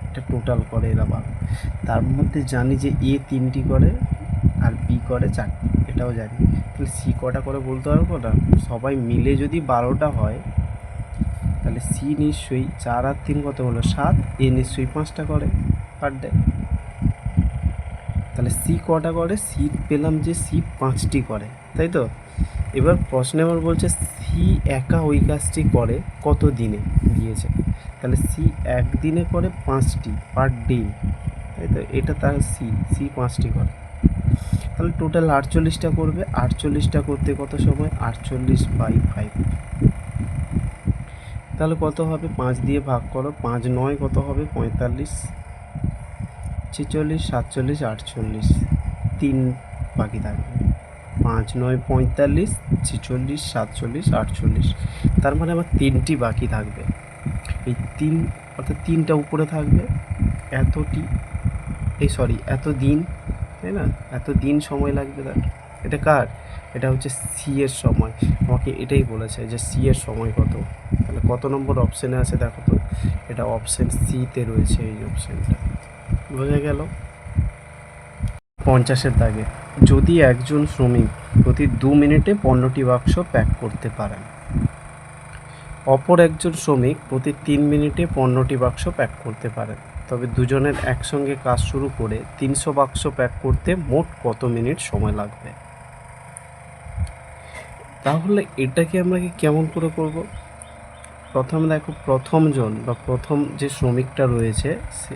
এটা টোটাল করে এরা 12। তার মধ্যে জানি যে এ 3টি করে আর বি করে 4টি, এটাও জানি। তাহলে সি কটা করে বলতে পারবো না, সবাই মিলে যদি 12টা হয় তাহলে সি নিশ্চয়ই 4 আর 3 কত হলো 7, এ নিশ্চয়ই 5টা করে পার ডে। তাহলে সি কটা করে, সি পেলাম যে সি 5টি করে, তাই তো। এবার প্রশ্নে আমার বলছে সি একা ওই কাজটি করে কত দিনে দিয়েছে, তাহলে সি একদিনে করে 5টি পার ডে, তাই তো। এটা তার সি 5টি করে, তাহলে টোটাল 48টা করবে। 48টা করতে কত সময়, 48/5, তাহলে কত হবে 5 দিয়ে ভাগ করো, 5 9 কত হবে 45, 46, 47, 48, 3 বাকি থাকবে। 5 9 45, 46, 47, 48, তার মানে আমার 3টি বাকি থাকবে। এই 3 অর্থাৎ 3টা উপরে থাকবে, এতটি এত দিন, তাই না, এত দিন সময় লাগবে তার। এটা কার, এটা হচ্ছে সি এর সময়। আমাকে এটাই বলেছে যে সি এর সময় কত। তাহলে কত নম্বর অপশানে আছে দেখো তো, এটা অপশান সিতে রয়েছে, এই অপশানটা। বোঝা গেল। 50-এর দাগে, যদি একজন শ্রমিক প্রতি 2 মিনিটে 15টি বাক্স প্যাক করতে পারেন, অপর একজন শ্রমিক প্রতি 3 মিনিটে 15টি বাক্স প্যাক করতে পারেন, তবে দুজনের একসঙ্গে কাজ শুরু করে 300 বাক্স প্যাক করতে মোট কত মিনিট সময় লাগবে। তাহলে এটাকে আমরা কেমন করে করব, প্রথমে দেখো প্রথমজন বা প্রথম যে শ্রমিকটা রয়েছে সে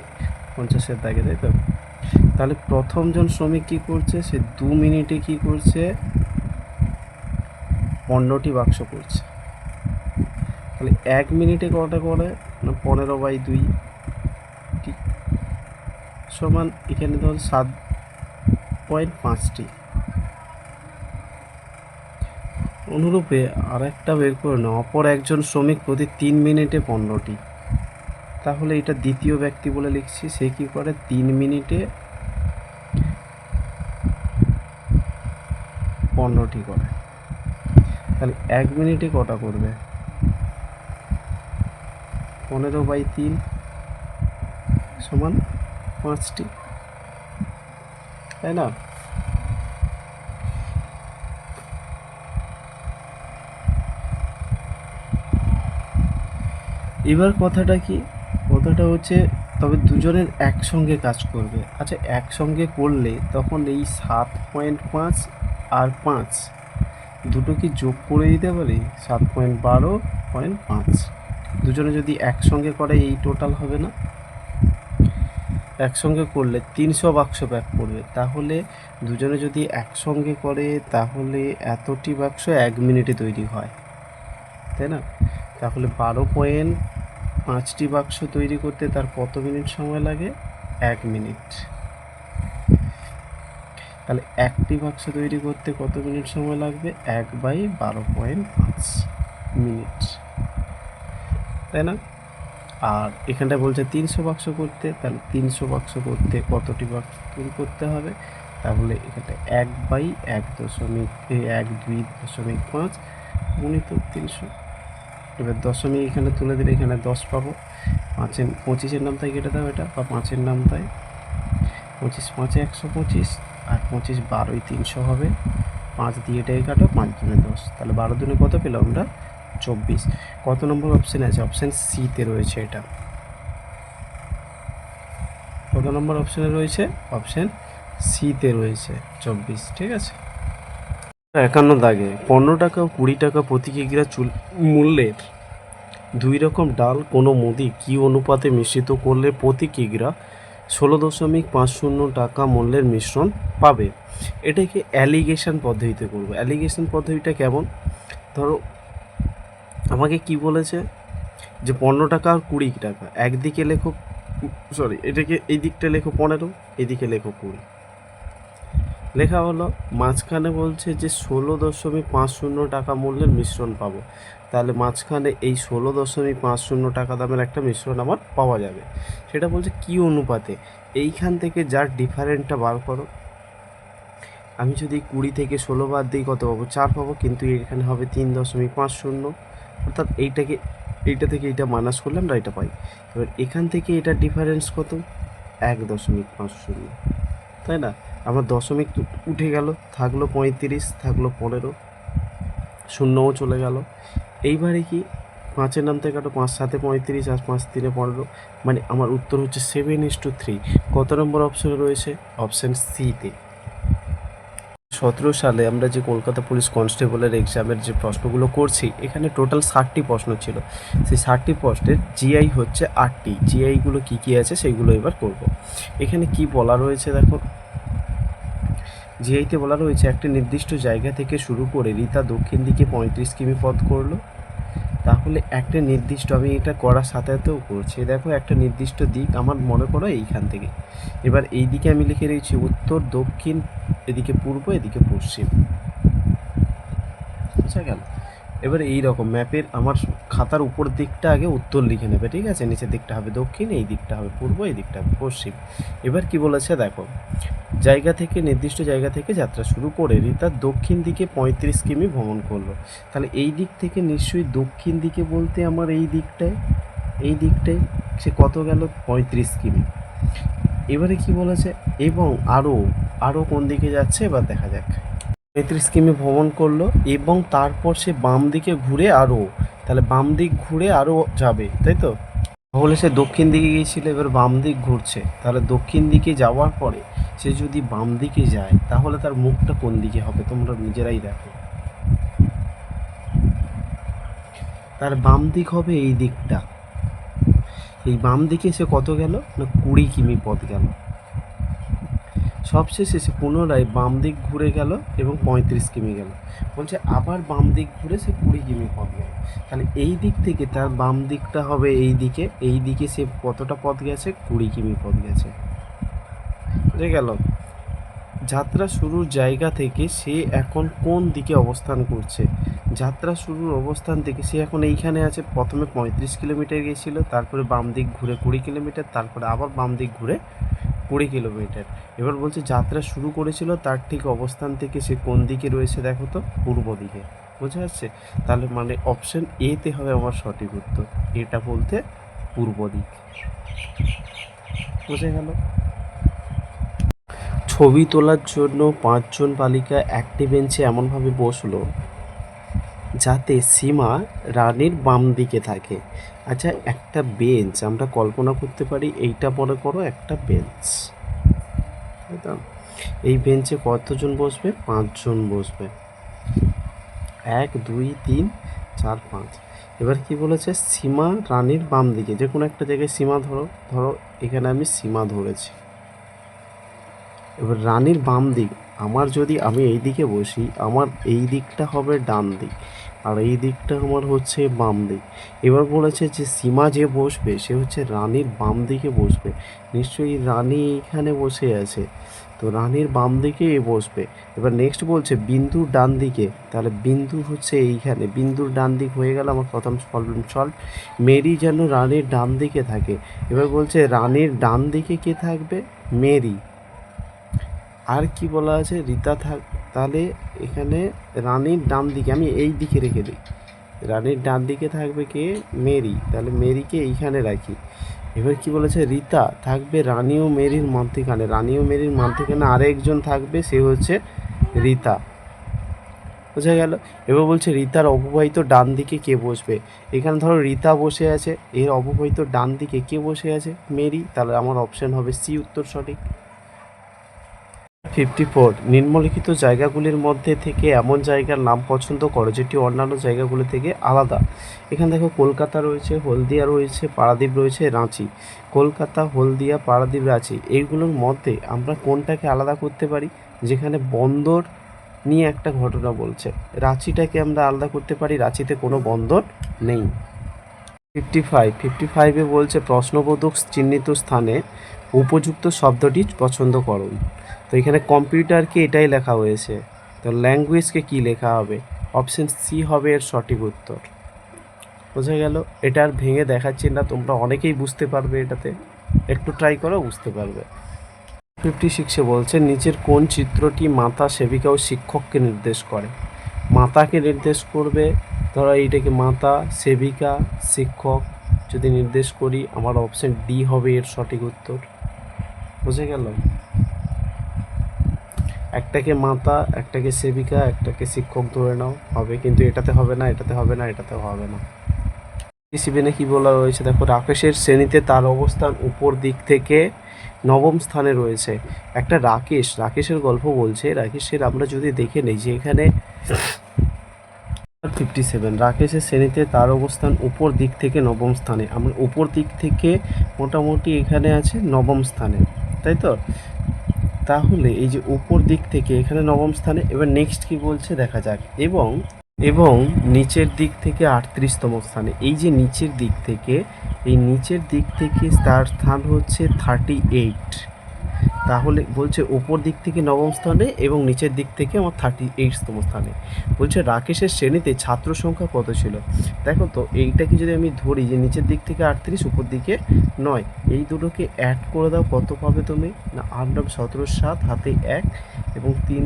50-এর দাগে, তাই তো। তাহলে প্রথমজন শ্রমিক কী করছে, সে 2 মিনিটে কী করছে 15টি বাক্স করছে। তাহলে 1 মিনিটে কটা করে না 15/2 সমান, এখানে ধর 7.5টি। অনুরূপে আর একটা বের করে নাও, অপর একজন শ্রমিক প্রতি 3 মিনিটে 15টি, তাহলে এটা দ্বিতীয় ব্যক্তি বলে লিখছি, সে কী করে 3 মিনিটে 15টি করে। তাহলে 1 মিনিটে কটা করবে 15/3 সমান 5টি, তাই না। এবার কথাটা কি, কথাটা হচ্ছে তবে দুজনের একসঙ্গে কাজ করবে। আচ্ছা একসঙ্গে করলে তখন এই 7.5 আর 5 দুটো কি যোগ করে দিতে পারি, 7.12.5, দুজনে যদি একসঙ্গে করে এই টোটাল হবে না। একসঙ্গে করলে 300 বাক্স প্যাক করবে, তাহলে দুজনে যদি একসঙ্গে করে তাহলে এতটি বাক্স 1 মিনিটে তৈরি হয়, তাই না। তাহলে 12.5টি বাক্স তৈরি করতে তার কত মিনিট সময় লাগে, 1 মিনিট। তাহলে একটি বাক্স তৈরি করতে কত মিনিট সময় লাগবে? 1/12.5 মিনিট, তাই না? আর এখানটায় বলছে 300 বাক্স করতে, তাহলে 300 বাক্স করতে কতটি বাক্স তৈরি করতে হবে? তাহলে এখানটা 1/1.2.5 গুণিত 300। এবার দশমিক এখানে তুলে দিলে এখানে 10 পাবো। 25-এর নাম তাই কেটে দাও এটা, বা 5-এর নাম তাই 25 5 125, আর 25 12 300 হবে। 5 দিয়ে এটাই কাটো, 5 দুনে 10, তাহলে 12 দুনে কত পেলাম আমরা? 24। কত নম্বর অপশানে আছে? অপশান সিতে রয়েছে এটা। কত নম্বর অপশানে রয়েছে? অপশান সিতে রয়েছে 24, ঠিক আছে। 51 দাগে 15 টাকা ও 20 টাকা প্রতি কিগ্রা মূল্যের 2 রকম ডাল কোনো মুদি কি অনুপাতে মিশ্রিত করলে প্রতি কিগ্রা 16.50 টাকা মূল্যের মিশ্রণ পাবে? এটাকে অ্যালিগেশন পদ্ধতিতে করবো। অ্যালিগেশন পদ্ধতিটা কেমন? ধরো আমাকে কি বলেছে যে 15 টাকা আর 20 টাকা, একদিকে লেখো, সরি এটাকে এই দিকটা লেখো 15, এদিকে লেখো 20, লেখা হলো। মাঝখানে বলছে যে 16.50 টাকা মূল্যের মিশ্রণ পাবো, তাহলে মাঝখানে এই 16.50 টাকা দামের একটা মিশ্রণ আমার পাওয়া যাবে। সেটা বলছে কি অনুপাতে? এইখান থেকে যার ডিফারেন্টটা বার করো। আমি যদি 20 থেকে 16 বাদ দিই কত পাবো? 4 পাবো, কিন্তু এখানে হবে 3.50, অর্থাৎ এইটা থেকে এইটা মাইনাস করলে আমরা এটা পাই। এবার এখান থেকে এটার ডিফারেন্স কত? 1.50, তাই না? আমার দশমিক উঠে গেল, থাকলো 35, থাকলো 15, শূন্যও চলে গেল। এইবারে কি 5-এর নাম থেকে কাটো, 5 7 35 আর 5 3 15, মানে আমার উত্তর হচ্ছে 7:3। কত নম্বর অপশানে রয়েছে? অপশান সিতে। 17 সালে আমরা যে কলকাতা পুলিশ কনস্টেবলের এক্সামের যে প্রশ্নগুলো করছি, এখানে টোটাল 60টি প্রশ্ন ছিল। সেই 60টি প্রশ্নের জিআই হচ্ছে 8টি। জিআইগুলো কী কী আছে সেগুলো এবার করব। এখানে কি বলা রয়েছে দেখো, জিআইতে বলা রয়েছে একটি নির্দিষ্ট জায়গা থেকে শুরু করে রিতা দক্ষিণ দিকে 35 কিমি পথ করলো। তাহলে একটা নির্দিষ্ট, আমি এটা করার সাথে সাথেও করছি, দেখো একটা নির্দিষ্ট দিক আমার মনে করো এইখান থেকে। এবার এই দিকে আমি লিখে রেখেছি উত্তর, দক্ষিণ, এদিকে পূর্ব, এদিকে পশ্চিম, বুঝা গেল? এবার এই রকম ম্যাপের আমার খাতার উপর দিকটা আগে উত্তর লিখে নেবে, ঠিক আছে? নিচের দিকটা হবে দক্ষিণ, এই দিকটা হবে পূর্ব, এই দিকটা হবে পশ্চিম। এবার কি বলেছে দেখো, নির্দিষ্ট জায়গা থেকে যাত্রা শুরু করে রিতা দক্ষিণ দিকে 35 কিমি ভ্রমণ করলো। তাহলে এই দিক থেকে নিশ্চয়ই দক্ষিণ দিকে বলতে আমার এই দিকটায় সে কত গেল? 35 কিমি। এবারে কি বলেছে, এবং আরও কোন দিকে যাচ্ছে এবার দেখা যাক। 35 কিমি ভ্রমণ করলো এবং তারপর সে বাম দিকে ঘুরে তাহলে বাম দিক ঘুরে আরও যাবে, তাই তো? তাহলে সে দক্ষিণ দিকে গিয়েছিল, এবার বাম দিক ঘুরছে, তাহলে দক্ষিণ দিকে যাওয়ার পরে সে যদি বাম দিকে যায় তাহলে তার মুখটা কোন দিকে হবে তোমরা নিজেরাই দেখো। তার বাম দিক হবে এই দিকটা। এই বাম দিকে সে কত গেল না 20 কিমি পথ গেল। সবশেষে সে পুনরায় বাম দিক ঘুরে গেল এবং 35 কিমি গেল। বলছে আবার বাম দিক ঘুরে সে 20 কিমি পথ গেল। তাহলে এই দিক থেকে তার বাম দিকটা হবে এই দিকে সে কতটা পথ গেছে? 20 কিমি পথ গেছে, বুঝে গেল? যাত্রা শুরুর জায়গা থেকে সে এখন কোন দিকে অবস্থান করছে? যাত্রা শুরুর অবস্থান থেকে সে এখন এইখানে আছে। প্রথমে 35 কিলোমিটার গিয়েছিল, তারপরে বাম দিক ঘুরে 20 কিলোমিটার, তারপরে আবার বাম দিক ঘুরে 20 কিলোমিটার। এবার বলছে যাত্রা শুরু করেছিল তার ঠিক অবস্থান থেকে সে কোন দিকে রয়েছে দেখো তো? পূর্ব দিকে, বোঝা যাচ্ছে? তাহলে মানে অপশান এতে হবে আমার সঠিক উত্তর। এটা বলতে পূর্ব দিক, বোঝা গেল? ছবি তোলার জন্য 5 জন বালিকা একটি বেঞ্চে এমনভাবে বসলো যাতে সীমা রানীর বাম দিকে থাকে। আচ্ছা, একটা বেঞ্চ আমরা কল্পনা করতে পারি, এইটা মনে করো একটা বেঞ্চ, তাই তো? এই বেঞ্চে কতজন বসবে? 5 জন বসবে। 1 2 3 4 5। এবার কি বলেছে? সীমা রানীর বাম দিকে, যে কোনো একটা জায়গায় সীমা ধরো এখানে আমি সীমা ধরেছি। এবার রানীর বাম দিক, আমি এই দিকে বসি, আমার এই দিকটা হবে ডান দিক। আর এই দিকটা আমার হচ্ছে বাম দিক। এবার বলেছে যে সীমা যে বসবে সে হচ্ছে রানীর বাম দিকে বসবে, নিশ্চয়ই রানী এইখানে বসে আছে, তো রানীর বাম দিকে এ বসবে। এবার নেক্সট বলছে বিন্দুর ডান দিকে, তাহলে বিন্দু হচ্ছে এইখানে, বিন্দুর ডান দিক হয়ে গেল আমার প্রথম প্রবলেম সলভ। মেরি যেন রানীর ডান দিকে থাকে। এবার বলছে রানীর ডান দিকে কে থাকবে? মেরি। আর কি বলা আছে? রীতা থাক, তাহলে এখানে রানীর ডান দিকে আমি এই দিকে রেখে দিই, রানীর ডান দিকে থাকবে কে? মেরি, তাহলে মেরিকে এইখানে রাখি। এবার কি বলেছে? রীতা থাকবে রানী ও মেরির মধ্যখানে, রানী ও মেরির মধ্যখানে আরেকজন থাকবে, সে হচ্ছে রীতা। বোঝা গেল? এবার বলছে রীতার অববাহিত ডান দিকে কে বসবে? এখানে ধরো রীতা বসে আছে, এর অববাহিত ডান দিকে কে বসে আছে? মেরি, তাহলে আমার অপশন হবে সি উত্তর সঠিক। 54, নিম্নলিখিত জায়গাগুলির মধ্যে থেকে এমন জায়গার নাম পছন্দ করো যেটি অন্যান্য জায়গাগুলি থেকে আলাদা। এখানে দেখো কলকাতা রয়েছে, হলদিয়া রয়েছে, পারাদ্বীপ রয়েছে, রাঁচি। কলকাতা, হলদিয়া, পারাদ্বীপ, রাঁচি এইগুলোর মধ্যে আমরা কোনটাকে আলাদা করতে পারি? যেখানে বন্দর নিয়ে একটা ঘটনা বলছে, রাঁচিটাকে আমরা আলাদা করতে পারি, রাঁচিতে কোনো বন্দর নেই। 55 বলছে প্রশ্নবোধক চিহ্নিত স্থানে উপযুক্ত শব্দটি পছন্দ করুন। তো এখানে কম্পিউটারকে এটাই লেখা হয়েছে, তো ল্যাঙ্গুয়েজকে কি লেখা হবে? অপশন সি হবে এর সঠিক উত্তর। বোঝা গেল? এটা আর ভেঙে দেখাচ্ছি না, তোমরা অনেকেই বুঝতে পারবে, এটাতে একটু ট্রাই করো, বুঝতে পারবে। 56 বলছে নিচের কোন চিত্রটি মাতা, সেবিকা ও শিক্ষককে নির্দেশ করে? মাতাকে নির্দেশ করবে, ধরো এইটাকে মাতা, সেবিকা, শিক্ষক যদি নির্দেশ করি, আমার অপশন ডি হবে এর সঠিক উত্তর। বুঝে গেল? একটাকে মাতা, একটাকে সেবিকা, একটাকে শিক্ষক ধরে নাও, হবে, কিন্তু এটাতে হবে না, এটাতে হবে না, এটাতেও হবে না। সিবিনে কি বলা রয়েছে দেখো, রাকেশের শ্রেণীতে তার অবস্থান উপর দিক থেকে নবম স্থানে রয়েছে। একটা রাকেশের গল্প বলছে, রাকেশের আমরা যদি দেখে নেই যে এখানে 57, রাকেশের শ্রেণীতে তার অবস্থান উপর দিক থেকে নবম স্থানে, আমরা উপর দিক থেকে মোটামুটি এখানে আছে নবম স্থানে, তাই তো? তাহলে এই যে উপর দিক থেকে এখানে নবম স্থানে, এবার নেক্সট কি বলছে দেখা যাক। এবং নিচের দিক থেকে 38তম স্থানে, এই যে নিচের দিক থেকে, এই নিচের দিক থেকে তার স্থান হচ্ছে 38। তাহলে বলছে ওপর দিক থেকে নবম স্থানে এবং নিচের দিক থেকে আমার 38তম স্থানে। বলছে রাকেশের শ্রেণীতে ছাত্র সংখ্যা কত ছিল? দেখো তো এইটাকে যদি আমি ধরি যে নিচের দিক থেকে 38, উপর দিকে 9, এই দুটোকে অ্যাড করে দাও, কত পাবে তুমি? না 8 9 17 7, হাতে 1 এবং 3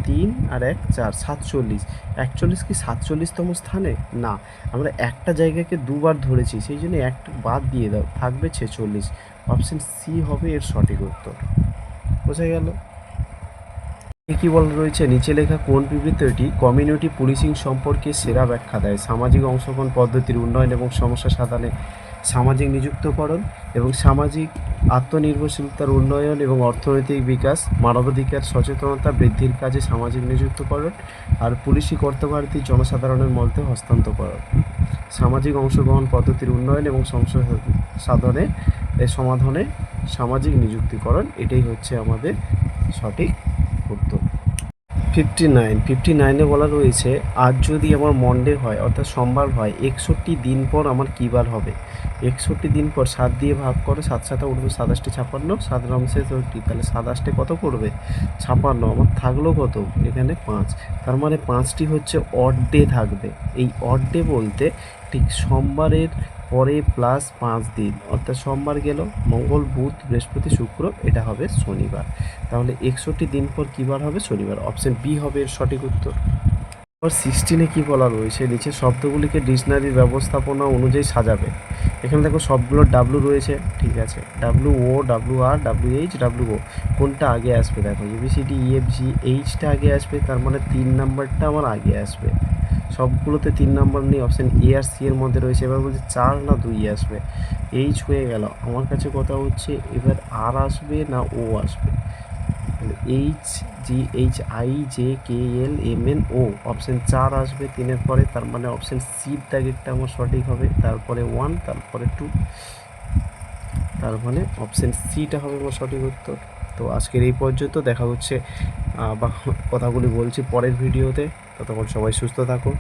3 আর 1 4, 47। 41 কি 47তম স্থানে? না, আমরা একটা জায়গাকে দুবার ধরেছি, সেই জন্য একটা বাদ দিয়ে দাও, থাকবে 46। অপশন সি হবে এর সঠিক উত্তর। বোঝা গেল? কি বলা রয়েছে, নিচে লেখা কোন বিবৃতিটি কমিউনিটি পুলিশিং সম্পর্কে সেরা ব্যাখ্যা দেয়? সামাজিক অংশগ্রহণ পদ্ধতির উন্নয়ন এবং সমস্যা সমাধানে সামাজিক নিযুক্তকরণ এবং সামাজিক আত্মনির্ভরশীলতার উন্নয়ন এবং অর্থনৈতিক বিকাশ, মানবাধিকার সচেতনতা বৃদ্ধির কাজে সামাজিক নিযুক্তকরণ, আর পুলিশি কর্তব্যার্থী জনসাধারণের মধ্যে হস্তান্তরকরণ। সামাজিক অংশগ্রহণ পদ্ধতির উন্নয়ন এবং সমস্যা সমাধানে সামাজিক নিযুক্তিকরণ, এটাই হচ্ছে আমাদের সঠিক উত্তর। 59 বলা রয়েছে আজ যদি আমার মন্ডে হয় অর্থাৎ সোমবার হয়, 61 দিন পর আমার কী বার হবে? 61 দিন পর 7 দিয়ে ভাগ করো, 7 7 উঠবে 27 56, 7 রমসে 30, তাহলে 27 কত করবে? 56, আমার থাকলো কত? এখানে 5, তার মানে 5টি হচ্ছে অড ডে থাকবে। এই অড ডে বলতে ঠিক সোমবারের পরে প্লাস 5 দিন, অর্থাৎ সোমবার গেল, মঙ্গল, বুধ, বৃহস্পতি, শুক্র, এটা হবে শনিবার। তাহলে 61 দিন পর কী বার হবে? শনিবার। অপশন বি হবে এর সঠিক উত্তর। 16 কি বলা রয়েছে, নিচে শব্দগুলিকে ডিকশনারির ব্যবস্থাপনা অনুযায়ী সাজাবে। এখানে দেখো সবগুলো ডাব্লু রয়েছে, ঠিক আছে, ডাব্লু ও, ডাব্লু আর, ডাব্লু এইচ, ডাব্লু ও, কোনটা আগে আসবে? দেখো এবিসিডি ই এফ জি, এইচটা আগে আসবে, তার মানে 3 নাম্বারটা আমার আগে আসবে। সবগুলোতে 3 নাম্বার নেই, অপশান এ আর সি এর মধ্যে রয়েছে। এবার বলছে 4 না 2 আসবে, এইচ হয়ে গেল। আমার কাছে কথা হচ্ছে এবার আর আসবে না ও আসবে? H G H I J K L M N O, option 4 আসবে 3-এর পরে, তার মানে অপশান সির দাগেরটা আমার সঠিক হবে, তারপরে 1, তারপরে 2, তার মানে অপশান সিটা হবে আমার সঠিক উত্তর। তো আজকের এই পর্যন্ত, দেখা হচ্ছে বা কথাগুলি বলছি পরের ভিডিওতে। ততক্ষণ সবাই সুস্থ থাকো।